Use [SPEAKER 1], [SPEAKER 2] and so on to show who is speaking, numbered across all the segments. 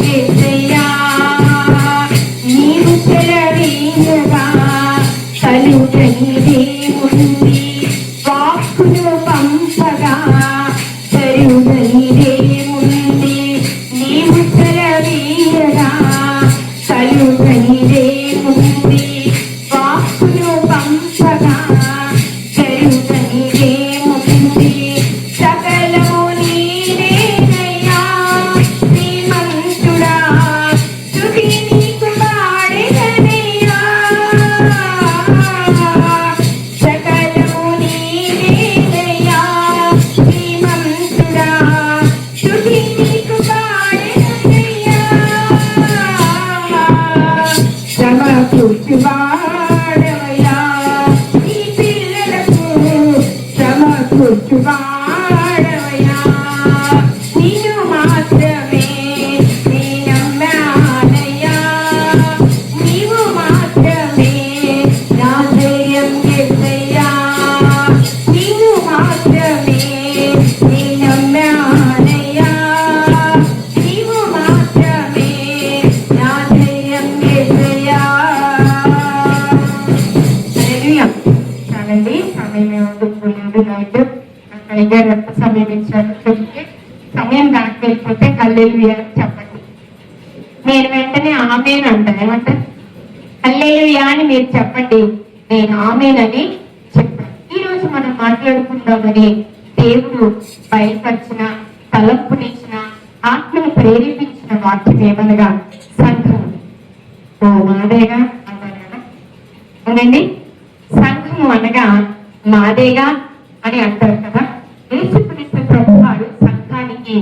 [SPEAKER 1] యేసయ్యా నీవు సెలవీయగా కలుగనిదేముంది వాక్కును పంపగా కలుగనిదేముంది నీవు సెలవీయగా కలుగనిదేముంది వాక్కును పంపగా కలుగనిదేముంది సకలము నీవేనయ్యా శ్రీమంతుడా స్తుతి నీకు పాడెదనయ్యా సకలము నీవేనయ్యా శ్రీమంతుడా స్తుతి నీకు పాడెదనయ్యా సమకూర్చువాడవయ్యా ఈ పిల్లలకు సమకూర్చువాడవయ్యా నిన్ను మాత్రమే నీ నమ్మానయ్యా నీవు మాత్రమే నా ధైర్యం యేసయ్యా నిన్ను మాత్రమే నీ నమ్మానయ్యా నీవు మాత్రమే నా ధైర్యం యేసయ్యా. హల్లెలూయా. చాలండి, సమయం ఏముంది నైట్ అక్కడ ఎంత సమయం ఇచ్చారు చెప్తే సమయం దాటి వెళ్ళిపోతే హల్లెలూయా అని చెప్పండి. నేను వెంటనే ఆమేన్ అంటాను. ఏమంటారు? హల్లెలూయా అని మీరు చెప్పండి, నేను ఆమేన్ అని చెప్పాను. ఈ రోజు మనం మాట్లాడుకుందామని దేవుడు బయలుపరిచిన తలంపునిచ్చిన ఆత్మను ప్రేరేపించిన వాక్యం ఏమనగా సంఘం. ఓ మాదేగా అంటారు కదా, అవునండి. సంఘము అనగా మాదేగా అని అంటారు కదా. యేసుక్రీస్తు ప్రభువారు సంఘానికి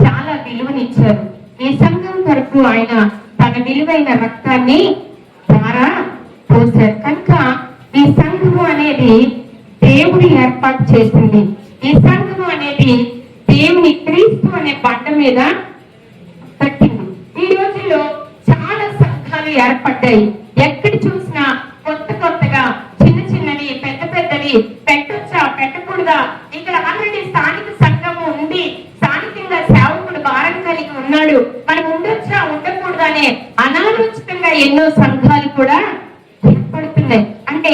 [SPEAKER 1] చాలా విలువనిచ్చారు. ఈ సంఘం కొరకు ఆయన తన విలువైన రక్తాన్ని ద్వారా పోశారు. కనుక ఈ సంఘము అనేది దేవుడి ఏర్పాటు చేసింది. ఈ సంఘము అనేది దేవుని క్రీస్తు అనే బండ మీద కట్టింది. ఈ రోజుల్లో చాలా సంఘాలు ఏర్పడ్డాయి. ఎక్కడ చూసినా కొత్త కొత్తగా చిన్న చిన్నవి పెద్ద పెద్దవి పెట్టొచ్చా పెట్టకూడదా, ఇక్కడ ఆల్రెడీ స్థానిక సంఘము ఉంది, స్థానికంగా సేవకుడు భారం కలిగి ఉన్నాడు, మనం ఉండొచ్చా ఉండకూడదా అనే అనాలోచితంగా ఎన్నో సంఘాలు కూడా ఏర్పడుతున్నాయి. అంటే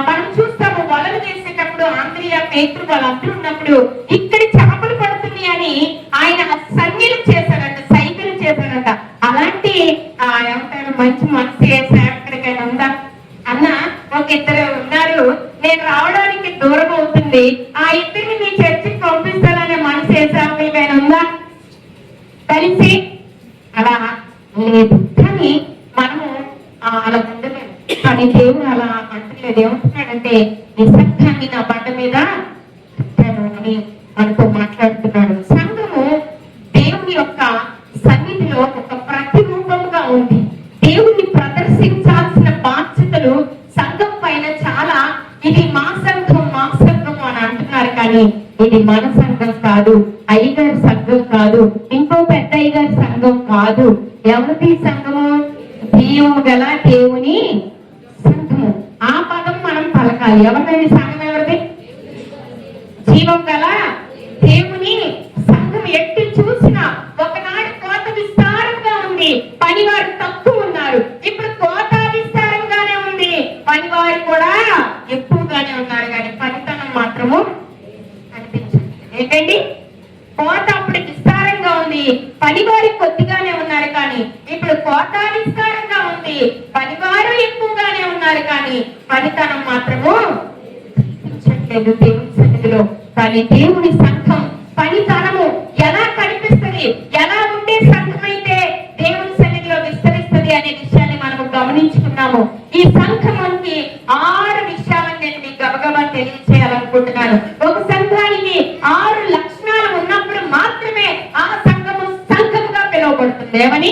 [SPEAKER 1] మనం చూస్తాము వలలు చేసేటప్పుడు ఆంధ్రియా పేతురు వాళ్ళందరూ ఉన్నప్పుడు ఇక్కడ చేపలు పడుతుంది అని ఆయన సంజ్ఞలు చేశారంట, సైకిల్ చేశారంట. అలాంటి ఏమంటారు మంచి మనసు ఏ సేవకుడికైనా ఉందా అన్న? ఒక ఇద్దరు ఉన్నారు, నేను రావడానికి దూరం అవుతుంది, ఆ ఇద్దరిని మీ చర్చికి పంపిస్తాననే మనసు ఏ సేవకుడికైనా ఉందా? కలిసి అలా లేదు. కానీ మనము అలా ఉండలేము. కానీ దేవుడు అలా అంటలేదు. ఏమంటున్నాడంటే ఈ సంఘాన్ని నా బండ మీద పెట్టాను అని మనతో మాట్లాడుతున్నాడు. సంఘము దేవుని యొక్క సన్నిధిలో ఒక ప్రతిరూపముగా ఉంది. దేవుణ్ణి ప్రదర్శించాల్సిన బాధ్యతలు సంఘం పైన చాలా. ఇది మా సంఘం అని అంటున్నారు, కానీ ఇది మన సంఘం కాదు, అయ్యగారి సంఘం కాదు, ఇంకో పెద్ద అయ్యగారి సంఘం కాదు. ఎవరిది సంఘము? జీవము గల దేవుని సంఘము. ఆ పదం మనం పలకాలి. ఎవరిదండి సంఘం? ఎవరిది? జీవం గల దేవుని సంఘం. ఎట్టి చూసినా ఒకనాడు కోత విస్తారంగా ఉంది, పనివారు తక్కువ ఉన్నారు. ఇప్పుడు కోత విస్తారంగానే ఉంది, పనివారు కూడా ఎక్కువగానే ఉన్నారు, కానీ పనితనం మాత్రము కనిపించదు. ఏంటండి? కోత అప్పుడు విస్తారంగా ఉంది, పనివారు కొద్దిగానే ఉన్నారు, కానీ ఇప్పుడు కోత విస్తారంగా ఉంది, పనివారు ఎక్కువగానే ఉన్నారు, కానీ పనితనం మాత్రము కనిపించట్లేదు దేవుని సన్నిధిలో. కానీ దేవుని సంఘం పనితనము ఎలా కనిపిస్తుంది, ఎలా ఉండే సంఘం అయితే దేవుని సన్నిధిలో విస్తరిస్తుంది అనే విషయాన్ని మనము గమనించుకున్నాము. ఈ సంఘానికి 6 విషయాలను నేను మీకు గబగబా తెలియజేయాలనుకుంటున్నాను. ఒక సంఘానికి 6 లక్షణాలు ఉన్నప్పుడు మాత్రమే ఆ సంఘము సంఘముగా పిలువబడుతుంది. ఏమని?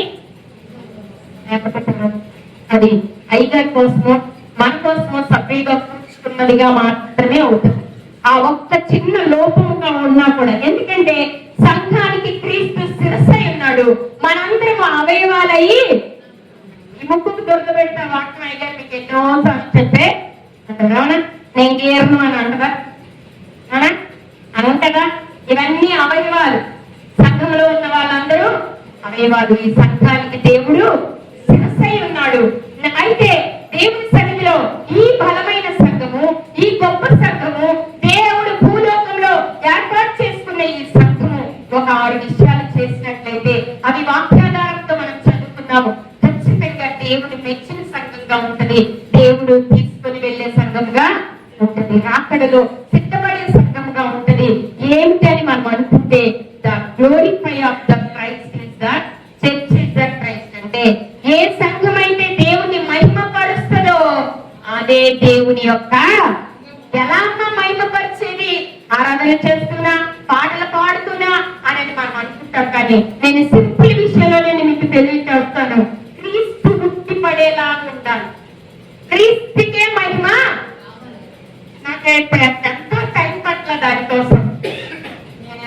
[SPEAKER 1] అది అయ్యగారి కోసమో మన కోసమో సభ్యులుగా కూర్చుకున్నదిగా మాత్రమే అవుతుంది. ఆ ఒక్క చిన్న లోపముగా ఉన్నా కూడా, ఎందుకంటే సంఘానికి క్రీస్తు శిరస్సై ఉన్నాడు, మనందరం అవయవాలయ్యి ఈ ముక్కుకు దొరకబెట్టిన వాక్యం అయ్యగారు మీకు ఎన్నో సార్లు చెప్పే అంటారు. అవునా? నేను గీరను అని అంటదా? అవునా? అని ఉంటదా? ఇవన్నీ అవయవాలు. సంఘంలో ఉన్న వాళ్ళందరూ అవయవాలు. ఈ సంఘానికి దేవుడు శిరస్సై ఉన్నాడు. అయితే దేవుని సన్నిధిలో ఈ బలమైన సంఘము, ఈ గొప్ప సంఘము, దేవుడు భూలోకంలో ఏర్పాటు చేసుకున్న ఈ సంఘము ఒక 6 విషయాలు చేసినట్లయితే అవి వాక్యాధారంతో మనం చదువుకున్నాము. ఖచ్చితంగా దేవుడు మెచ్చిన సంఘంగా ఉంటది, దేవుడు తీసుకొని వెళ్లే సంఘంగా ఉంటది, రాకడలో సిద్ధపడే సంఘంగా ఉంటది. ఏమిటి అని మనం అనుకుంటే the glorify of the Christ is the church is the Christ. అంటే ఏ సంఘం అయితే దేవుని మహిమపరుస్తుందో అదే దేవుని యొక్క ఎలా మహిమపరిచేది. ఆరాధన చేస్తున్నా, పాటలు పాడుతున్నా అనేది మనం అనుకుంటాం. కానీ నేను సింపుల్ విషయంలో నేను మీకు తెలియచేస్తాను. క్రీస్తు ముక్తి పడేలా ఉండాలి. క్రీస్తుకే మహిమ. నాకు ఎంతో టైం పట్ల దానికోసం నేను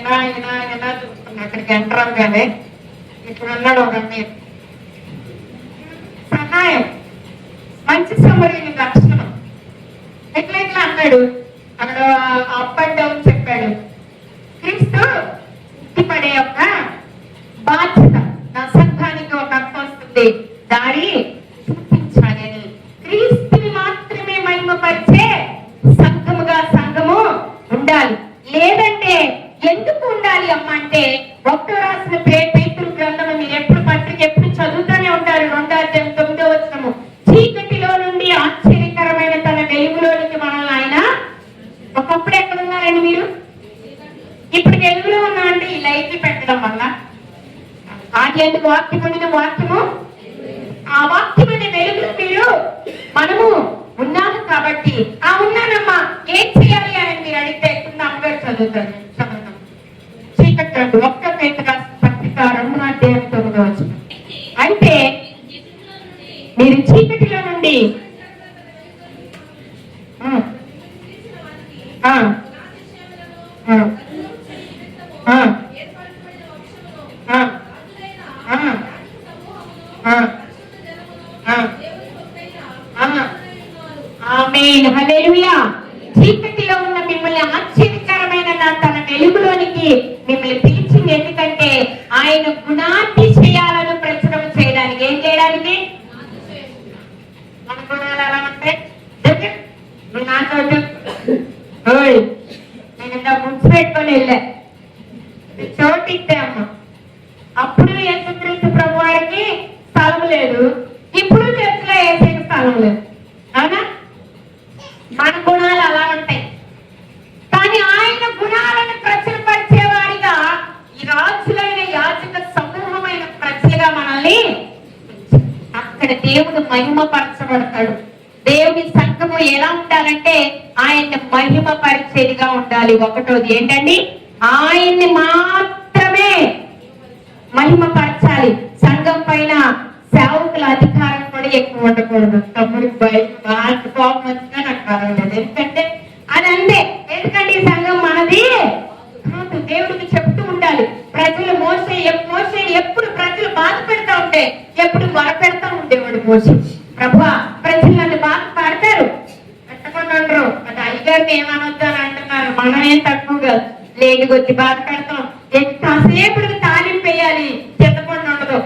[SPEAKER 1] ఎలా చూస్తున్నా. అక్కడికి ఎంటర్ అవగానే ఇప్పుడు అన్నాడు ఒక మీరు సహాయం, మంచి సమరయుని లక్షణం. ఎట్లా అన్నాడు అక్కడ అప్ అండ్ డౌన్ చెప్పాడు. క్రీస్తు పడే యొక్క బాధ్యత నా సంఘానికి ఒక అర్థం వస్తుంది, దారి చూపించాలి అని. క్రీస్తుని మాత్రమే మహిమపరిచే సంఘముగా సంఘము ఉండాలి. లేదంటే ఎందుకు ఉండాలి అమ్మ అంటే, ఒకటో రాసిన పేతురు గ్రంథము మీరు ఎప్పుడు పత్రిక ఎప్పుడు చదువుతూనే ఉంటారు. 2:9 చీకటిలో నుండి ఆశ్చర్యకరమైన తన వెలుగులోనికి మనల్ని ఆయన. ఒకప్పుడు ఎక్కడ ఉన్నారండి మీరు? ఇప్పుడు వెలుగులో ఉన్నా అంటే ఈ లైట్లు పెట్టడం వల్ల. ఆది అందు వాక్యం ఉండిన వాక్యము, ఆ వాక్యం అనే వెలుగులో మీరు మనము ఉన్నాము. కాబట్టి ఆ ఉన్నానమ్మా ఏం చేయాలి అని మీరు అడిగితే కింద అమ్మగారు చదువుతారు. చీకటి 1 పేతురు పత్రిక 2:9 అంటే మీరు చీకటిలో నుండి చీకటిలో ఉన్న మిమ్మల్ని ఆశ్చర్యకరమైన తన వెలుగులోనికి మిమ్మల్ని పిలిచింది. ఎందుకంటే ఆయన గుణాతిశయాలను ప్రచురం చేయడానికి. ఏం చేయడానికి? మన గుణాలు ఎలా ఉంటాయి? నేను ఇంత ముందు పెట్టుకొని వెళ్ళా చోటు ఇస్తే అమ్మ. అప్పుడు యేసుక్రీస్తు ప్రభు వారికి స్థలం లేదు, ఇప్పుడు చర్చలో యేసుకి స్థలం లేదు. అవునా? మన గుణాలు అలా ఉంటాయి. కానీ ఆయన గుణాలను ప్రచురపరిచే వారిగా ఈ రాజులైన యాజక సమూహమైన ప్రజలుగా మనల్ని అక్కడ దేవుడు మహిమపరచబడతాడు. దేవుని సంఘము ఎలా ఉండాలంటే ఆయన మహిమపరిచేదిగా ఉండాలి. ఒకటోది ఏంటండి? ఆయన్ని మాత్రమే మహిమపరచాలి. సంఘం పైన సేవకుల అధికారం కూడా ఎక్కువ ఉండకూడదు. తమ్ముడికి బాగా కోపం వచ్చినా నాకు పర్వాలేదు, ఎందుకంటే అది అంతే. ఎందుకంటే ఈ సంఘం మనది కాదు. దేవుడికి చెప్తూ ఉండాలి. ప్రజలు మోసే ఎప్పుడు ప్రజలు బాధ పెడతా ఉంటే ఎప్పుడు వర పెడతా ఉండేవాడు మోసే. ప్రభువా ప్రజలు నన్ను బాధ పడతారు, పెట్టకుండా ఉండరు. అది అయ్యగారిని ఏమనొద్దు అని అంటున్నారు. మనమేం తక్కువ కాదు, లేని కొద్ది బాధ పెడతాం. ఎంతసేపుడికి తాలింపు వేయాలి, చెత్తకుండా ఉండదు,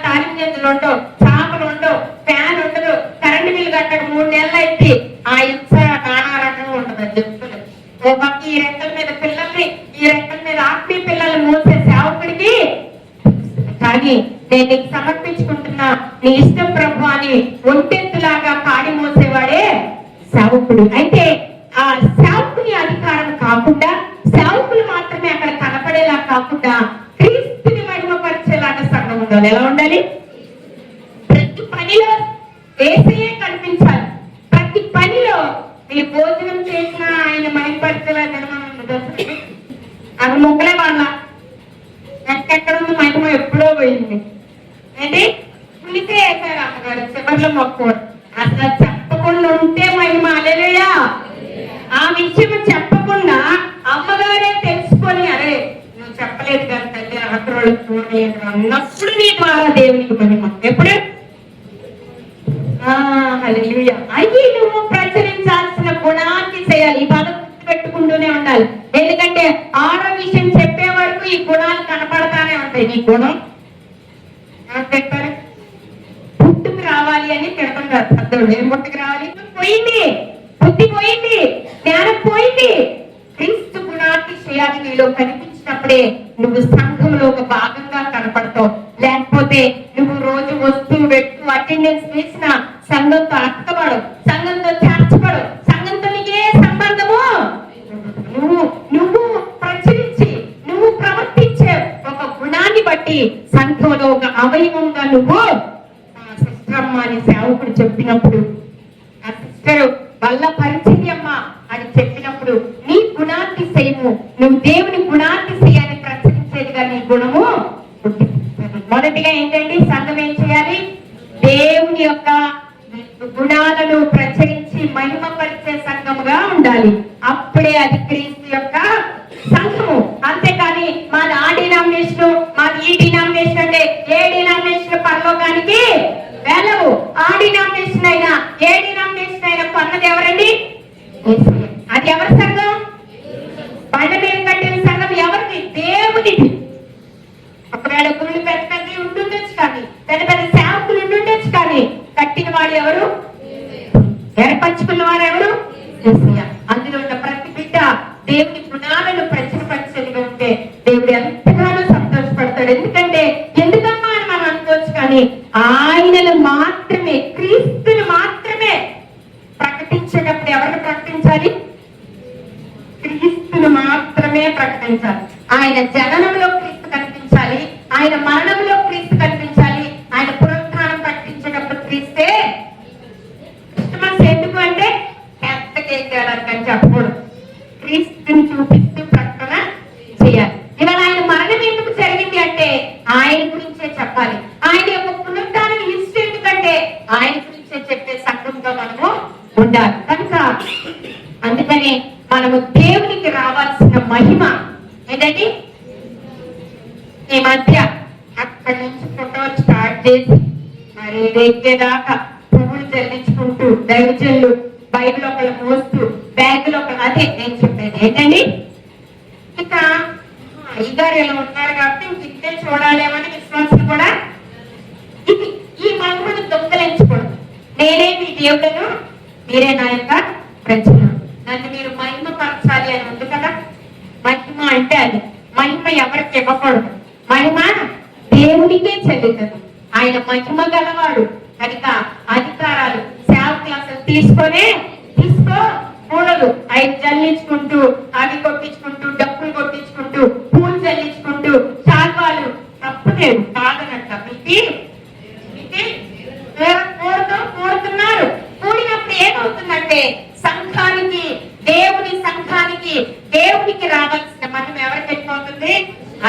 [SPEAKER 1] తాలింపు చేతులు ఉండవు, చేపలు ఉండవు, ఫ్యాన్ ఉండదు, కరెంటు బిల్లు కట్టడం 3 నెలలు అయితే ఆ ఇచ్చ నానా రకంగా ఉంటుంది. అది చెప్తుంది. ఓ పక్క ఈ రెక్కల మీద పిల్లల్ని, ఈ రెక్కల మీద ఆత్మీయ పిల్లల్ని మోసే సేవకుడికి. కానీ నేను నీకు సమర్పించుకుంటున్నా, నీ ఇష్టం ప్రభు అని ఒంటెత్తులాగా కాడి మోసేవాడే సేవకుడు. అయితే ఆ సేవకుని అధికారం కాకుండా, సేవకులు మాత్రమే అక్కడ కనపడేలా కాకుండా క్రీస్తుని మహిమపరిచేలాగా సంఘం ఉండాలి. ఎలా ఉండాలి? ప్రతి పనిలో యేసయ్యే కనిపించాలి. ప్రతి పనిలో మీరు భోజనం చేసిన ఆయన మహిమపరిచేలా నిర్మాణం అది మొక్కలే వాళ్ళ ఎక్కడ ఉంది మహిమ ఎప్పుడో పోయింది. ఏంటి పులితే వేశారు అమ్మగారు చివరిలో మొక్కరు. అసలు చెప్పకుండా ఉంటే మహిమ. హల్లెలూయా. ఆ విషయం చెప్పకుండా అమ్మగారే తెలుసుకొని, అరే నువ్వు చెప్పలేదు కదా తల్లి, అక్కడ చూడలేదు అన్నప్పుడు నీ ద్వారా దేవునికి మహిమ. ఎప్పుడు? హల్లెలూయా. అయ్యి నువ్వు ప్రచురించాల్సిన గుణాన్ని చేయాలి. ఈ పదం పెట్టుకుంటూనే ఉండాలి. ఎందుకంటే 6వ విషయం చెప్పే వరకు ఈ గుణాలు కనపడతానే ఉంటాయి. నీ గుణం పెట్టారు పుట్టుకు రావాలి అని తిడుతుంటారు పెద్దోళ్ళు. ఏం పుట్టుకు రావాలి? పోయింది, బుద్ధి పోయింది, జ్ఞానం పోయింది. క్రీస్తు గుణాన్ని చేయాలి నీలో కనిపించినప్పుడే నువ్వు సంఘంలో ఒక భాగంగా కనపడతావు. లేకపోతే నువ్వు రోజు వస్తూ పెట్టు అటెండెన్స్ వేసిన సంఘంతో అక్కబడు, సంఘంతో చేర్చబడు, సంఘంతో నీకే సంబంధము. నువ్వు నువ్వు ప్రచురించి నువ్వు ప్రవర్తించే ఒక గుణాన్ని బట్టి సంఘంలో ఒక అవయవంగా నువ్వు సిస్టర్ అమ్మ అని సేవకుడు చెప్పినప్పుడు, ఆ సిస్టర్ వల్ల పరిచర్యమ్మ అని చెప్పినప్పుడు నీ గుణాన్ని చేయము, నువ్వు దేవుని గుణాన్ని చేయాలని ప్రచురించేదిగా నీ గుణము. మొదటిగా ఏంటండి? సంఘం ఏం చేయాలి? దేవుని యొక్క గుణాలను ప్రచురించి మహిమపరిచే సంఘముగా ఉండాలి. అప్పుడే అది క్రీస్తు యొక్క సంఘము. అంతేకాని మాది ఆ డినామినేషన్, మాది ఈ డినామినేషన్ అంటే ఏ డినామినేషన్ పరలోకానికి వెళ్ళవు. ఆ డినామినేషన్ అయినా ఏ డినామినేషన్ అయినా కొన్నది ఎవరండి? అది ఎవరి సంఘం? బండ మీద కట్టిన సంఘం ఎవరిది? దేవునిది. ఒకవేళ గుళ్ళు పెద్ద పెద్ద ఉండుండొచ్చు, కానీ పెద్ద పెద్ద సేవకులు ఉండుండొచ్చు, కానీ కట్టిన వాడు ఎవరు? ఏర్పరచుకున్న వారు ఎవరు? అందులో ఉన్న ప్రతి బిడ్డ దేవుని గుణాలను ప్రచురపరిచేదిగా ఉంటే దేవుడు ఎంతగానో సంతోషపడతాడు. ఎందుకమ్మా అని మనం అనుకోవచ్చు, కానీ ఆయనను మాత్రమే, క్రీస్తుని మాత్రమే ప్రకటించేటప్పుడు ఎవరిని ప్రకటించాలి? క్రీస్తుని మాత్రమే ప్రకటించాలి. ఆయన జననంలో క్రీస్తు కనిపించాలి, ఆయన మరణంలో క్రీస్తు కనిపించాలి, ఆయన పునరుత్థానం ప్రకటించేటప్పుడు క్రీస్తే. క్రిస్మస్ ఎందుకు అంటే పెద్ద కేక్ తేడానికని చెప్పకూడదు, క్రీస్తుని చూపిస్తూ ప్రకటన చేయాలి. ఇవాళ ఆయన మరణం ఎందుకు జరిగింది అంటే ఆయన గురించే చెప్పాలి. ఆయన యొక్క పునరుత్థానం హిస్టరీ ఎందుకంటే ఆయన గురించే చెప్పే సంఘంగా మనము ఉండాలి. కనుక అందుకని మనము దేవునికి రావాల్సిన మహిమ ఏంటంటే, ఈ మధ్య అక్కడి నుంచి ఫోటో స్టార్ట్ చేసి మరి ఎక్కేదాకా పువ్వులు చెల్లించుకుంటూ దైవజనులు బైబిల్ ఒకళ్ళు మోస్తూ బ్యాగులో ఒకళ్ళు, అదే నేను చెప్పేది ఏంటండి, ఇక అయ్యగారు ఇలా ఉన్నారు కాబట్టి ఇంకే చూడాలేమని విశ్వాసం కూడా ఇది ఈ మహిమను దొంగలించకూడదు. నేనే మీ దేవుడను, మీరే నా యొక్క ప్రజలు, నన్ను మీరు మహిమ పరచాలి అని ఉంది కదా. మహిమ అంటే అది. మహిమ ఎవరికి ఇవ్వకూడదు, మహిమ దేవునికే చెల్లుతుంది. ఆయన మహిమ గలవాడు కనుక అధికారాలు సేవకులు అసలు తీసుకోకూడదు. ఆయన జల్లించుకుంటూ, అవి కొట్టించుకుంటూ, డబ్బులు కొట్టించుకుంటూ, పూలు జల్లించుకుంటూ, శాల్వాలు తప్పులేదు కాదనట్ట కూడుతున్నారు. కూడినప్పుడు ఏమవుతుందంటే సంఘానికి, దేవునికి రావాల్సిన మహిమ ఎవరికి వెళ్ళిపోతుంది?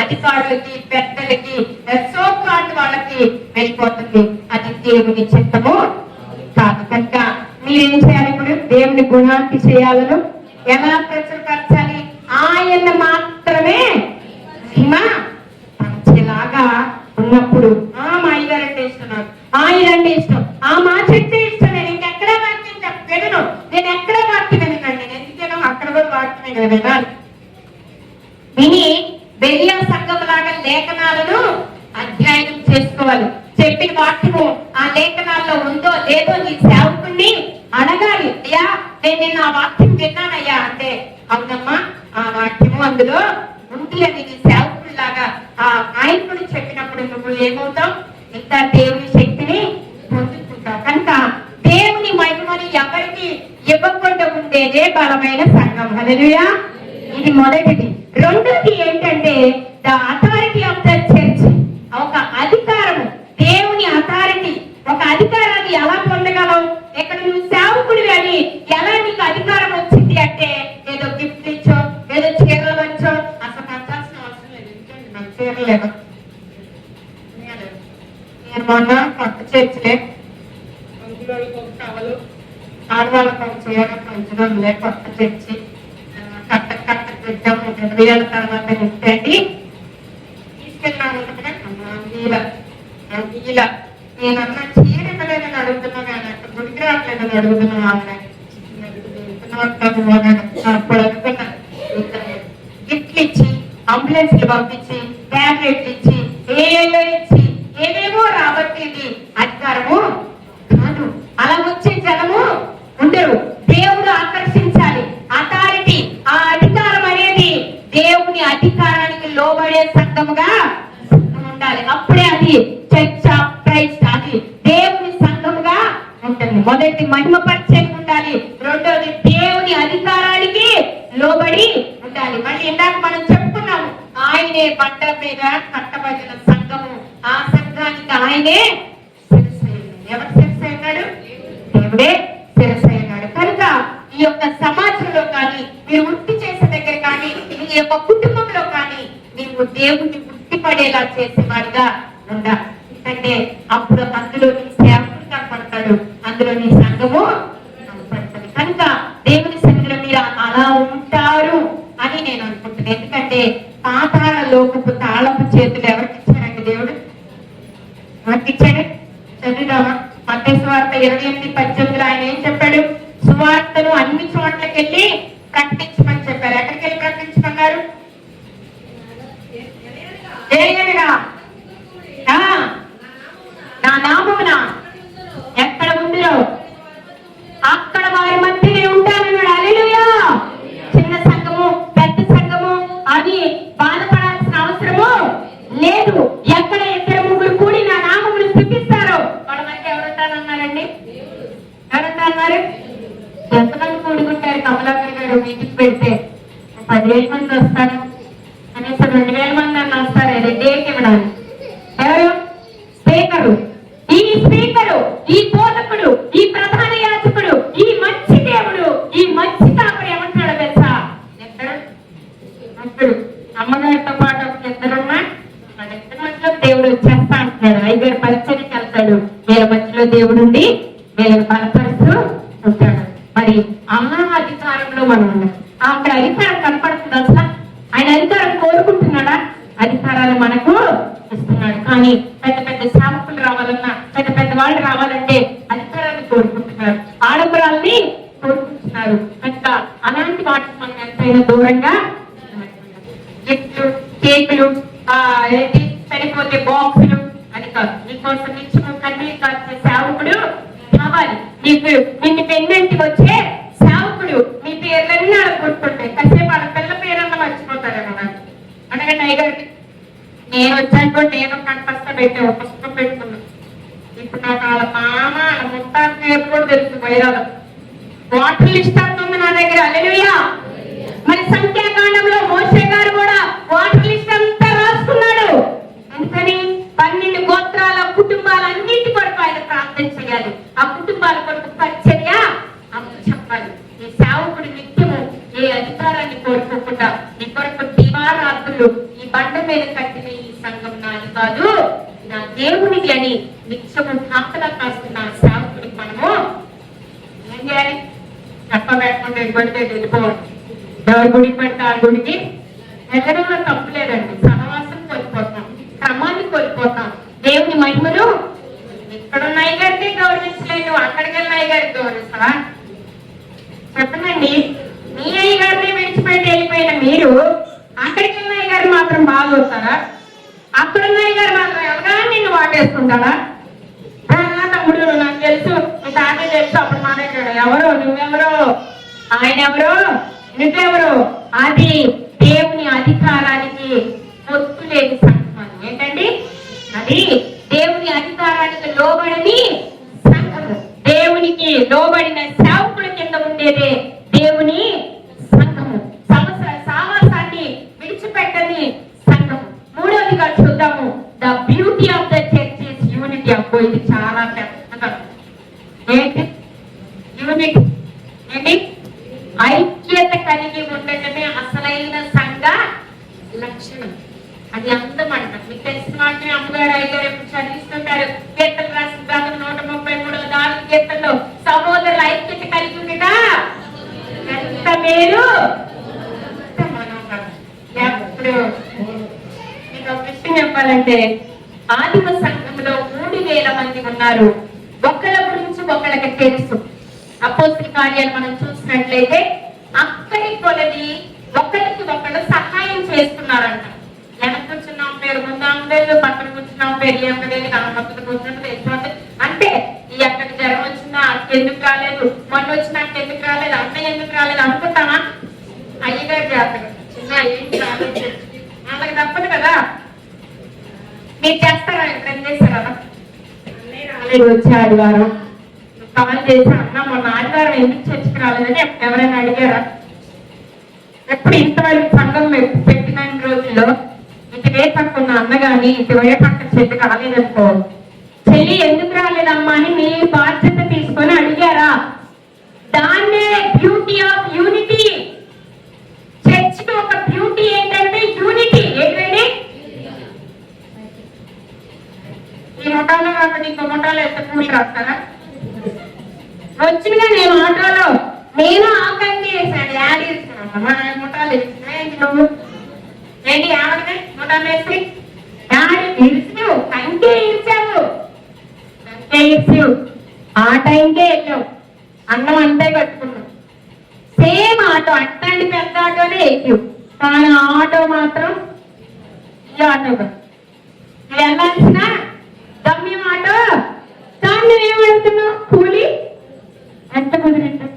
[SPEAKER 1] అధికారులకి, పెద్దలకి, సోకాళ్ళు వాళ్ళకి వెళ్ళిపోతుంది. అది దేవుని చిత్తము కాదు. కనుక మీరేం చేయాలి? ఇప్పుడు దేవుని గుణానికి చేయాలను ఎలా ప్రచురపరచాలి? ఆయన మాత్రమే మహిమ పంచేలాగా ఉన్నప్పుడు, మా అయ్యగారు అంటే ఇష్టం, ఆయన అంటే ఇష్టం, మా చెట్టు ఇష్టం, నేను ఇంకెక్కడా వాక్యం వినను, నేను ఎక్కడ వాక్యం వినండి, నేను ఎందుకేనో అక్కడ కూడా వాక్యమే కదా వినాలి. విని బెరియా సంఘం లాగా లేఖనాలను అధ్యయనం చేసుకోవాలి. చెప్పిన వాక్యము ఆ లేఖనాల్లో ఉందో లేదో నీ సేవకుణ్ణి అడగాలి. అయ్యా నేను నిన్న ఆ వాక్యం విన్నానయ్యా అంటే, అవునమ్మా ఆ వాక్యము అందులో ఉంది అని నీ సేవకుడిలాగా ఆ నాయకుడు చెప్పినప్పుడు నువ్వు ఏమవుతావు? ఇంకా దేవుని శక్తిని పొందుకుంటావు. కనుక దేవుని మహిమని ఎవరికి ఇవ్వకుండా ఉండేదే బలమైన సంఘం. హల్లెలూయా. ఇది మొదటిది. రెండోది ఏంటంటే the authority of the church. ఒక అధికారము, దేవుని అథారిటీ. ఒక అధికారాన్ని ఎలా పొందగలవు? ఇక్కడ నువ్వు సేవకుడివి అని ఎలా నీకు అధికారం వచ్చింది అంటే, ఏదో గిఫ్ట్ ఇచ్చో, ఏదో చీరలు వచ్చో, అసలు పంచాల్సిన అవసరం లేదు. ఎందుకంటే నాకు చీరలు లేదు. నేను మొన్న కొత్త చర్చిలే కావాలి, ఆడవాళ్ళకి ఒక చీర పంచడంలే కొత్త చర్చి కట్ట పెట్టాము. 20 ఏళ్ళ తర్వాత ఇస్తండి తీసుకెళ్ళాను. నేనన్నా చీర ఇవ్వలేదని అడుగుతున్నా, కానీ అక్కడ గుడికి రావట్లేదని అడుగుతున్నాను. అప్పుడు అనుకున్నా గిఫ్ట్లు ఇచ్చి, అంబులెన్స్లు పంపించి, ట్యాబ్లెట్లు ఇచ్చి, ఏదో ఇచ్చి ఏమేమో రాబట్టేది అధికారము కాదు. అలా వచ్చే జనము ఉండరు. దేవుడు ఆకర్షించాలి. అథారిటీ, ఆ అధికారం అనేది దేవుని అధికారానికి లోబడే సంఘముగా ఉండాలి. అప్పుడే అది చర్చ్ ఆఫ్ క్రైస్ట్, అది దేవుని సంఘముగా ఉంటుంది. మొదటి మహిమపరిచయం ఉండాలి. రెండోది దేవుని అధికారానికి లోబడి ఉండాలి. మళ్ళీ ఇందాక మనం చెప్పుకున్నాము, ఆయనే బండ మీద కట్టబడిన సంఘము. ఆ సంఘానికి ఆయనే శిరస్సయ్యాడు. ఎవరు శిరస్సయ్యాడు? దేవుడే శిరస్సయ్యాడు. కనుక ఈ యొక్క సమాజంలో కానీ, మీరు వృత్తి చేసే దగ్గర కానీ, మీ యొక్క కుటుంబంలో కానీ నీవు దేవుని వృత్తి పడేలా చేసేవాడిగా ఉండాలి. ఎందుకంటే అప్పుడు అందులో నీ సేవకుడు కనపడతాడు, అందులో నీ సంఘము కనపడుతుంది. కనుక దేవుని సన్నిధిలో మీరు అలా ఉంటారు అని నేను అనుకుంటున్నాను. ఎందుకంటే పాతాళ లోకపు తాళపు చేతులు ఎవరికి ఇచ్చారండి? దేవుడు ఎవరికి ఇచ్చాడు? చదువుదామా? మత్తయి సువార్త 28:18 ఆయన ఏం చెప్పాడు? సువార్తను అన్ని చోట్లకి వెళ్ళి ప్రకటించమని చెప్పారు. ఎక్కడికి వెళ్ళి ప్రకటించమన్నారు? నా నామమున ఎక్కడ ఉందిరో అక్కడ వారి మధ్యనే ఉంటానన్నాడు. హల్లెలూయా. చిన్న సంఘము, పెద్ద సంఘము అని బాధపడాల్సిన అవసరము లేదు. ఎక్కడ ఇద్దరు ముగ్గురు కూడి నా నామమును స్తుతిస్తారో వాళ్ళ మధ్య ఎవరుంటానన్నారండి? ఎవరుంటారన్నారు? ఎంతమంది కూడుకుంటారు? కమలాకర్ గారు మీటింగ్ పెడితే 10,000 మంది వస్తారు, కనీసం 2,000 మంది అన్న వస్తారు. డేకి ఇవ్వడానికి ఎవరు? స్పీకరు. ఈ స్పీకరు, ఈ బోధకుడు, ఈ ప్రధాన యాజకుడు, ఈ మంచి దేవుడు, ఈ మంచి కాపుడు ఏమంటాడో తెలుసా? ఇద్దరు అమ్మగారితో పాటు ఒక ఇద్దరున్నా వాళ్ళిద్దరి మధ్యలో దేవుడు వచ్చేస్తా అంటున్నాడు. ఐగారు పరిచయకి వెళ్తాడు, వీళ్ళ మధ్యలో దేవుడు ఉండి వీళ్ళని బలపరుస్తూ ఉంటాడు. మరి అమ్మ అధికారంలో మనం ఉన్నాం. అక్కడ అధికారం కనపడుతుంది అసలు. ఆయన అధికారం కోరుకుంటున్నాడా? అధికారాలు మనకు ఇస్తున్నాడు. కానీ పెద్ద పెద్ద సేవకులు రావాలన్నా, పెద్ద పెద్ద వాళ్ళు రావాలంటే అధికారాన్ని కోరుకుంటున్నారు, ఆడంబరాల్ని కోరుకుంటున్నారు. కనుక అలాంటి వాటికి మనం ఎంతైనా దూరంగా గిఫ్ట్లు, కేకులు, ఏంటి సరిపోతే బాక్సులు అని కాదు. నీకోసం నిత్యము కన్నీళ్ళు కాల్చే సేవకుడు కావాలి. నిన్ను పెన్నంటికి వచ్చే సేవకుడు మీ పేర్లన్నీ అడగొట్టుకుంటాయి. కాసేపు వాళ్ళ పిల్ల పేరన్నా మర్చిపోతారేమో. అడగండి అయ్యగారికి. నేను వచ్చాను, నేను కంటస్త పెట్టాను, పుస్తకం పెట్టుకున్నాను. ఇప్పుడు నాకు వాళ్ళ మామ, వాళ్ళ ముట్టాకు పేరు కూడా తెలుసు. వైరాలు వాటర్ లిస్ట్ అంటుంది నా దగ్గర. హల్లెలూయా. మరి సంఖ్యాకాండంలో మోషే గారు కూడా వాటర్ లిస్ట్ అంతా రాసుకున్నాడు. అందుకని 12 గోత్రాల కుటుంబాలన్నింటి కొరకు ఆయన ప్రార్థన చేయాలి. ఆ కుటుంబాల కొరకు పరిచర్య చెప్పాలి. ఈ సేవకుడు నిత్యము ఏ అధికారాన్ని కోరుకోకుండా నీ కొరకు దివారాత్రులు ఈ బండ మీద కట్టిన ఈ సంఘం నాది కాదు, నా దేవునిది అని నిత్యము కాపలా కాస్తున్న సేవకుడికి మనము ఏం చేయాలి? చెప్పబెట్టకుండా ఎటువంటి వెళ్ళిపోవాలి. ఎవరి గుడికి పెడితే ఆ గుడికి వెళ్ళడంలో తప్పు లేదండి. సహవాసం కోల్పోతాం, క్రమాన్ని కోల్పోతాం, దేవుని మహిమను ఇక్కడున్న అయ్యగారికి గౌరవించలేదు, అక్కడికి వెళ్ళిన అయ్యగారికి గౌరవిస్తావా? చెప్పండి. మీ అయ్యగారిని విడిచిపెట్టి వెళ్ళిపోయిన మీరు అక్కడికి వెళ్ళిన అయ్యగారు మాత్రం బాగోస్తారా? అక్కడున్న అయ్యగారు మాత్రం ఎవరైనా నిన్ను వాటేసుకుంటాడా? తమ్ముడు నాకు తెలుసు, మీ తాతయ్య తెలుసు, అప్పుడు మాట్లాడాడు. ఎవరు? నువ్వెవరు? ఆయన ఎవరు? నువ్వెవరు? అది దేవుని అధికారానికి పొత్తు లేని సంఘం. ఏంటండి అది? దేవుని అధికారానికి లోబడని సంఘము. దేవునికి లోబడిన సేవకుల కింద ఉండేదే దేవుని సంఘము. సావాసాన్ని విడిచిపెట్టని సంఘము. మూడవదిగా చూద్దాము, the beauty of the church is unity. అబ్బో, ఇది చాలా పెద్దగా. ఏంటి యూనిటీ? ఏంటి? ఐక్యత కలిగి ఉండటమే అసలైన సంఘ లక్షణం. అది అందమంట. మీకు తెలిసిన వాటిని అమ్మగారు అయ్యారు ఎప్పుడు చదివిస్తుంటారు. కీర్తనలు రాసిన గ్రంథం 133 కీర్తనలో సహోదరుల ఐక్యత కలిగి ఉండగా ఎంత మేలు. ఎప్పుడు మీకు ఒక విషయం చెప్పాలంటే, ఆదిమ సంఘంలో 3,000 మంది ఉన్నారు. ఒకళ్ళ గురించి ఒకళ్ళకి తెలుసు. అపోస్తల కార్యాలు మనం చూసినట్లయితే అక్కడి కొలది ఒకరికి ఒకళ్ళు సహాయం చేస్తున్నారంట. వెనక కూర్చున్న పేరు ముందు అమ్మేళ్ళు, పక్కన కూర్చున్న కూర్చున్నాం, పెళ్ళి అవ్వలేదు, కామపద్ధతి కూర్చున్నట్టు తెలిసిపోతే అంటే ఈ అక్కడికి జ్వరం వచ్చిందా, అక్క ఎందుకు రాలేదు, మొన్న వచ్చిన అక్క ఎందుకు రాలేదు, అన్నయ్య ఎందుకు రాలేదు అనుకుంటామా? అయ్యగారు జాతర చిన్న ఏంటి రాలేదు, వాళ్ళకి తప్పదు కదా. మీరు చేస్తారా? ఎప్పుడైనా చేస్తారా? అన్నయ్య రాలేదు వచ్చే ఆదివారం, కాల్ చేసి అన్న మొన్న ఆదివారం ఎందుకు చర్చకి రాలేదని ఎవరైనా అడిగారా? ఎప్పుడు ఇంతవరకు సంఘం పెట్టిన రోజుల్లో ఇటువే పక్కన అన్న గాని ఇటువే పక్కన చెట్టు రాలేదనుకో, చెల్లి ఎందుకు రాలేదమ్మా అని మీ బాధ్యత తీసుకొని అడిగారా? దాన్నే బ్యూటీ ఆఫ్ యూనిటీ. చర్చ్కి ఒక బ్యూటీ ఏంటంటే యూనిటీ. ఏంటండి? ఈ ముఠాలో కాకుండా ఇంకో ముఠాలో ఎంత పూలు రాస్తారా? వచ్చినగా నేను ఆటోలో నేను ఆకండి వేసాను, యాడ్ ఇస్తున్నాను మా ముఠాలు ఏంటి నువ్వు ఏంటి ఆవిడనే ముఠాలు వేసి యాడ్ ఇరిచావు, కంకే ఇరిచావు, కంకే ఇరిచావు, ఆ టైంకే వెళ్ళావు, అన్నం అంతే కట్టుకున్నావు. సేమ్ ఆటో, అట్టండి పెద్ద ఆటోనే ఎక్కావు, కానీ ఆటో మాత్రం ఈ ఆటో కాదు. నువ్వు వెళ్ళాల్సిన గమ్యం ఆటో, కానీ నువ్వేమడుతున్నావు? కూలి ఎంత కుదిరింది?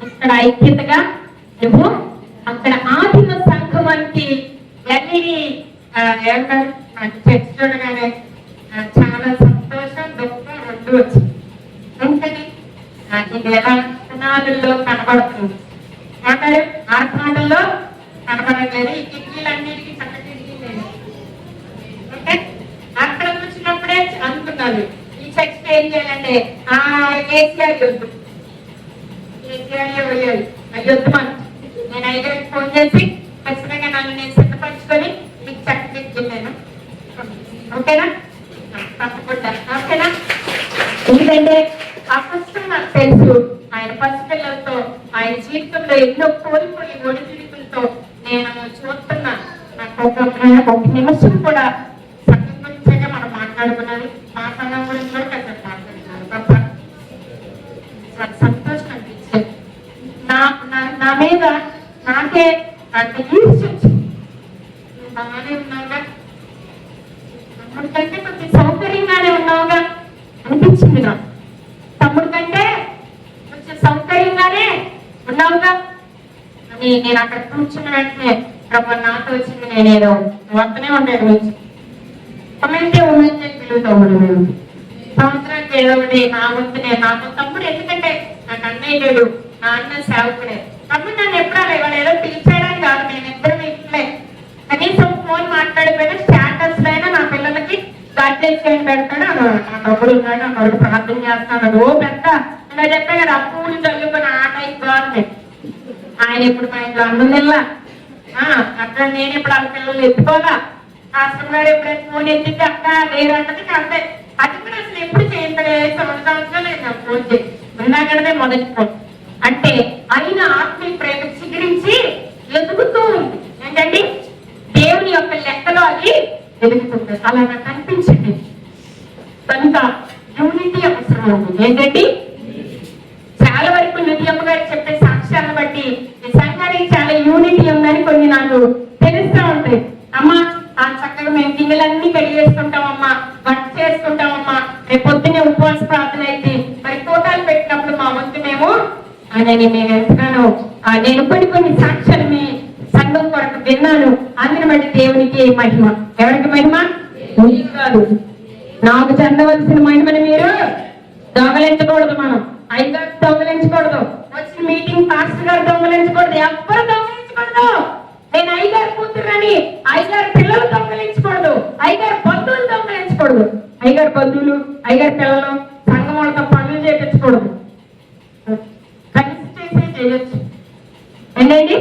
[SPEAKER 1] ఇక్కడ ఐక్యతగా నువ్వు అక్కడ ఆదిమ సంఘమానికి వెళ్ళి ఏమంటారు, నాకు చర్చ చూడగానే చాలా సంతోషం, దుఃఖం రెండు వచ్చింది. ఎందుకని ఇది ఎలా పునాదుల్లో కనబడుతుంది, మాట్లాడు ఆర్భాటంలో కనబడట్లేదు. ఈ కిటికీలన్నిటికీ చక్క కిటికీ లేదు. ఓకే, అక్కడ వచ్చినప్పుడే అనుకున్నాను ఈ చర్చ ఏం చేయాలంటే కేసీఆర్ యుద్ధం, కేసీఆర్ వేయాలి యుద్ధం అని. నేను ఐదుకి ఫోన్ చేసి ఖచ్చితంగా నన్ను నేను సిద్ధపరచుకొని మీకు చక్కగా నేను ఓకేనా, తప్పకుండా ఓకేనా. ఎందుకంటే ఆ కష్టం నాకు తెలుసు. ఆయన పసిపిల్లలతో ఆయన జీవితంలో ఎన్నో కోల్పోయి ఒడిదుడుకులతో నేను చూస్తున్నా. నాకు ఒక నిమిషం కూడా సంఘం గురించే మనం మాట్లాడుకున్నాను, మా సంఘం గురించి కూడా పెద్ద మాట్లాడుతున్నాను తప్ప సంతోషం అనిపించేది. నా మీద నాకే అంటే బాగానే ఉన్నావుగా, తమ్ముడి కంటే కొంచెం సౌకర్యంగానే ఉన్నావుగా అనిపించింది నాకు. తమ్ముడి కంటే కొంచెం సౌకర్యంగానే ఉన్నావుగా అని నేను అక్కడ కూర్చున్న వెంటనే ప్రభు నాతో వచ్చింది. నేనేదో వస్తూనే ఉంటాను నుంచి కమెంటే ఉమెన్ పిలుగుతాము మేము సంవత్సరానికి ఏదో ఒకటి నా వంతునే నాకు తమ్ముడు. ఎందుకంటే నాకు అన్నయ్య లేడు, నా అన్న సేవకుడే. తమ్ముడు నన్ను ఎప్పుడా ఇవాళ ఏదో పిలిచేయడానికి కాదు, నేను ఇద్దరు ఇట్లే కనీసం ఫోన్ మాట్లాడిపోయినా స్టేటస్ అయినా నా పిల్లలకి గాడ్లెస్ ఏం పెడతాడు. నా తమ్ముడు ఉన్నాడు, నా కొడుకు ప్రార్థన చేస్తున్నాడు. ఓ పెద్ద ఇలా చెప్పే కదా పూలు చల్లుకొని ఆ టైప్ బాగుంది. ఆయన ఇప్పుడు మా ఇంట్లో అన్నందిల్లా అక్కడ నేను ఇప్పుడు వాళ్ళ పిల్లలు ఎత్తుకోదా, హాస్టల్ గారు ఎప్పుడైతే ఫోన్ ఎత్తితే అక్క లేరంటే అంతే. అది కూడా అసలు ఎప్పుడు చేయించలే, సంవత్సరాలు లేదు నాకు ఫోన్ చేసి ఉన్నాకనే మొదటి ఫోన్. అంటే అయిన ఆత్మీయ ప్రేమ చిగురించి ఎదుగుతూ ఉంది. ఏంటండి దేవుని యొక్క లెక్కలో అది ఎదుగుతుంది. అలా నాకు అనిపించింది. కనుక యూనిటీ అవసరం ఉంది. ఏంటండి చాలా వరకు నిత్యమ్మ గారు చెప్పే సాక్ష్యాలను బట్టి ఈ సంఘానికి చాలా యూనిటీ ఉందని కొన్ని నాకు తెలుస్తూ ఉంటాయి. అమ్మా చక్కగా మేము గిన్నెలన్నీ కడిగేసుకుంటామమ్మా, వంట చేసుకుంటామమ్మా, రేపు పొద్దున్నే ఉపవాస ప్రార్థన అయితే మరి ఫోటోలు పెట్టినప్పుడు మా వంతు మేము మేము ఎంతగానో నేను కొన్ని సాక్ష్యాలు మీ సంఘం కొరకు విన్నాను. అందుని బట్టి దేవునికి మహిమ. ఎవరికి మహిమ? కాదు, నాకు చెందవలసిన మహిమని మీరు దొంగలించకూడదు. మనం అయ్యగారు దొంగలించకూడదు, వచ్చిన మీటింగ్ పాస్టర్ గారు దొంగలించకూడదు, ఎవ్వరు దొంగలించకూడదు. నేను అయ్యగారు కూతురని అయ్యగారు పిల్లలు దొంగలించకూడదు, అయ్యగారు బంధువులు దొంగలించకూడదు. అయ్యగారు బంధువులు అయ్యగారు పిల్లలు సంఘం వాళ్ళతో పనులు చేయించకూడదు. కలిసి చేసే చేయొచ్చు ఏంటండి,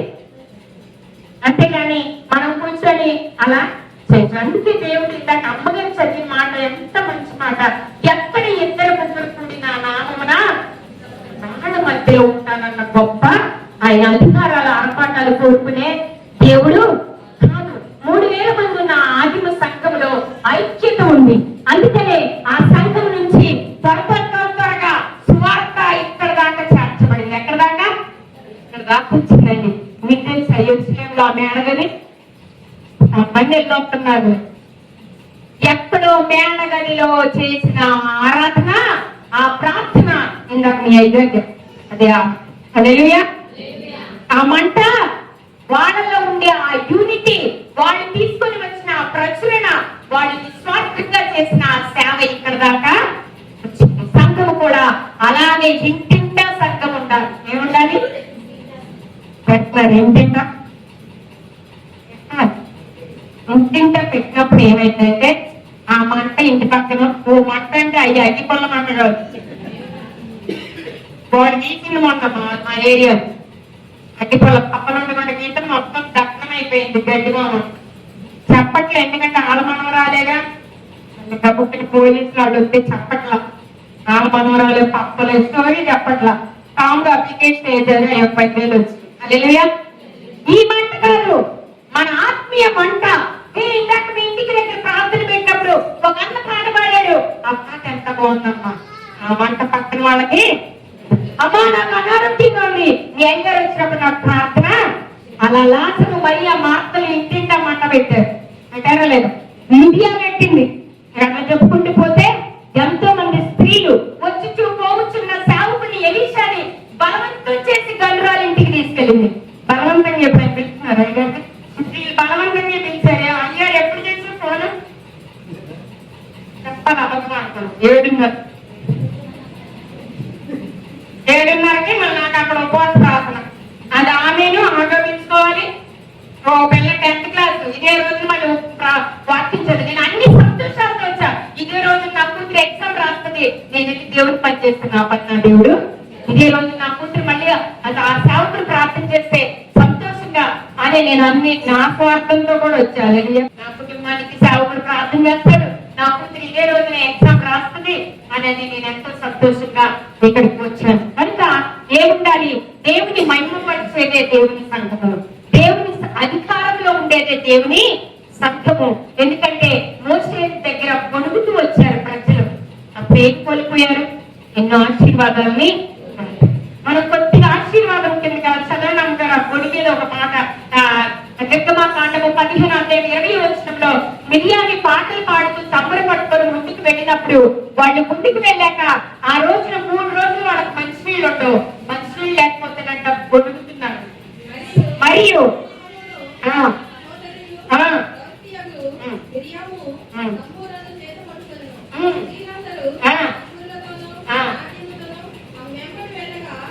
[SPEAKER 1] అంతేగాని మనం కూర్చొని అలా చేయొచ్చు. అందుకే దేవుడు ఇందాక అమ్మగారు చదివిన మాట ఎంత మంచి మాట. ఎక్కడ ఇద్దరు ముగ్గురు కూడి నా నామమున వాళ్ళ మధ్యలో ఉంటానన్న గొప్ప ఆయన అధికారాల ఆర్పాటాలు కోరుకునే దేవుడు కాదు. 3000 మంది ఉన్న ఆదిమ సంఘంలో ఐక్యత ఉంది. అందుకనే ఆ సంఘం నుంచి త్వరగా సువార్త ఇక్కడ దాకా చేర్చబడింది. ఎక్కడ దాకా? ఇక్కడ దాకా వచ్చిందండి. మీకు తెలిసి అయ్యోలో ఆమె అడగని బండి వెళ్ళొస్తున్నారు. ఎక్కడో మందిరంలో మేడగదిలో చేసిన ఆరాధన, ఆ ప్రార్థన ఇందాక మీ ఐదు అదే హల్లెలూయా. ఆ మంట, వాళ్ళలో ఉండే ఆ యూనిటీ, వాళ్ళు తీసుకొని వచ్చిన ఆ ప్రచురణ, వాళ్ళు నిస్వార్థంగా చేసిన ఆ సేవ ఇక్కడ దాకా సంఘం కూడా అలాగే ఇంటింటా సంఘం ఉండాలి. ఏముండాలి? పెట్టారు ఇంటింటా. ఇంటింటా పెట్టినప్పుడు ఏమైందంటే ఆ మంట ఇంటి పక్కన ఓ మంట అంటే అయ్యి అగ్గిపొల్ల మంట కాదు, వాడు గీసింది మొన్న మా ఏరియా అగ్గిపొల్ల పక్కనుండి మన గీత మొత్తం దట్టం అయిపోయింది గడ్డిగా. చెప్పట్లే, ఎందుకంటే వాళ్ళ మనవరాలేగా. కాబట్టి పోలీసులు వాళ్ళు వస్తే చెప్పట్లా, వాళ్ళ మనవరాలు పప్పలు స్టోరీ చెప్పట్లా. కాంగ్ అప్లికేషన్ వేసారు, 50,000 వచ్చింది. హల్లెలూయా. ఈ మంట కాదు, మన ఆత్మీయ మంట. ఇందాక మీ ఇంటికి దగ్గర ప్రార్థన పెట్టినప్పుడు ఒక అన్న పాట పాడాడు, ఆ పాట ఎంత బాగుందమ్మా. ఆ మంట పక్కన వాళ్ళకి, అమ్మా నాకు అనారోగ్యంగా ఉంది, నీ అయ్యగారు వచ్చినప్పుడు నాకు ప్రార్థన. అలా లాసను మరి ఆ మార్తలు ఇంటింటా మంట పెట్టారు. అంటారా లేదా? మీడియా పెట్టింది. అట్లా చెప్పుకుంటూ పోతే ఎంతో మంది స్త్రీలు వచ్చి పోవచ్చున్న సేవకుని ఎలీషాని బలవంతం చేసి గండ్రాలు ఇంటికి తీసుకెళ్ళింది. బలవంతంగా ఎప్పుడైనా పిలుస్తున్నారు అయ్యారు? స్త్రీలు బలవంతంగా పిలిచారు. అయ్యారు ఎప్పుడు చేసిన ఫోన్ చెప్పాలి, అబద్ధం ఆడతాను. 7:30కి మళ్ళీ నాకు అక్కడ ఉపవాస ప్రార్థన. అది ఆమెను ఆగమించుకోవాలి. ఓ పిల్ల 10th క్లాస్ ఇదే రోజు మళ్ళీ వార్తించదు. నేను అన్ని సంతోషాలతో వచ్చా. ఇదే రోజు నా కూతురు ఎగ్జామ్ రాస్తుంది, నేను దేవుడికి పని చేస్తున్నా పన్నా దేవుడు. ఇదే రోజు నా కూతురు మళ్ళీ ఆ సేవకుడు ప్రార్థన చేస్తే సంతోషంగా అనే నేను అన్ని నా స్వార్థంతో కూడా వచ్చాను. నా కుటుంబానికి సేవకుడు ప్రార్థన చేస్తాడు, నా కూతురు ఇదే రోజున ఎగ్జామ్ రాస్తుంది అనేది నేను ఎంతో సంతోషంగా ఇక్కడికి వచ్చాను. కనుక ఏముండాలి? దేవుని మహిమపరిచేదే దేవుని సంఘము, దేవుని అధికారంలో ఉండేదే దేవుని సంఘము. ఎందుకంటే మోషే దగ్గర పొడుగుతూ వచ్చారు ప్రజలు, అప్పుడు ఏం కోల్పోయారు? ఎన్నో ఆశీర్వాదాలని. మనం కొద్దిగా ఆశీర్వాదం కింద కదా చదవడం కదా. పొడి మీద ఒక మాట, నిర్గమకాండము 15:20 మిరియాని పాటలు పాడుతూ సంబర పట్టుకొని ముందుకు వెళ్ళినప్పుడు, వాళ్ళు ముందుకు వెళ్ళాక ఆ రోజున 3 రోజులు వాళ్ళకి మంచినీళ్ళు ఉండవు. మంచినీళ్ళు లేకపోతేనంట పొడుగుతున్నారు. మరియు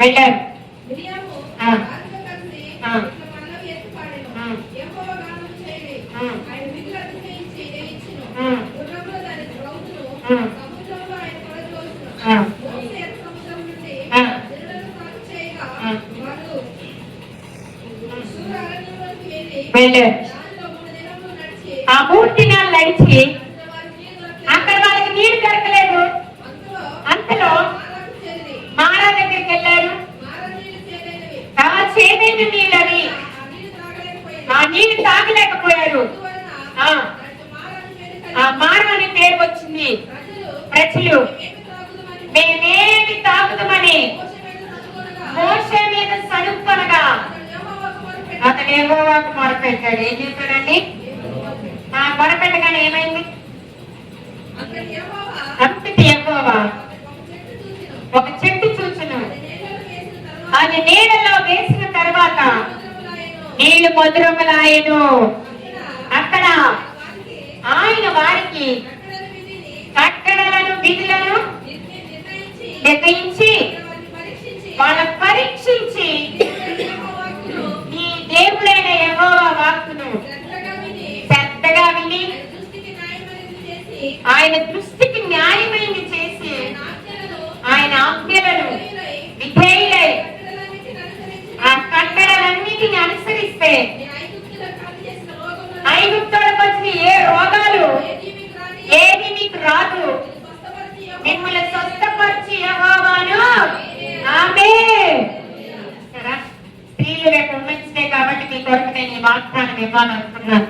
[SPEAKER 1] వెళ్ళారు. వెళ్ళారు. ఆ 3 దినాలు నడిచి అక్కడ వాళ్ళకి నీరు దొరకలేదు. అంతలో మారా దగ్గరికి వెళ్ళారు. చేదైన నీళ్ళని, ఆ నీళ్ళు తాగలేకపోయారు. ఆ మారా అనే పేరు వచ్చింది. ప్రజలు మేమేమి తాగుదామని మోషే మీద సడుపనగా అతను యెహోవాకు మొరపెట్టాడు. ఏం చేశాడండి? ఆ మొరపెట్టగానే ఏమైంది? అంతటి యెహోవా ఒక చెట్టు చూచును, అది నీళ్ళలో వేసిన తర్వాత నీళ్లు మధురములాయెను. అక్కడ ఆయన వారికి కట్టడలను విధులను నిర్ణయించి వాళ్ళని పరీక్షించి ఈ దేవుడైన యెహోవా వాక్కును శ్రద్ధగా విని ఆయన దృష్టికి న్యాయమైనది చేసి ఆయన ఆజ్ఞలను విధేయులై ఆ కట్టడలన్నిటిని అనుసరిస్తే ఐగుప్తులకు వచ్చిన ఏ రోగాలు ఏది మీకు రాదు. మిమ్మల్ని స్వస్థపరిచి యెహోవాను. ఆమేన్. స్త్రీలు రేపు ఉమెన్స్ డే కాబట్టి మీ కొరకు నేను ఈ వాగ్దానం ఇవ్వాలనుకున్నాను.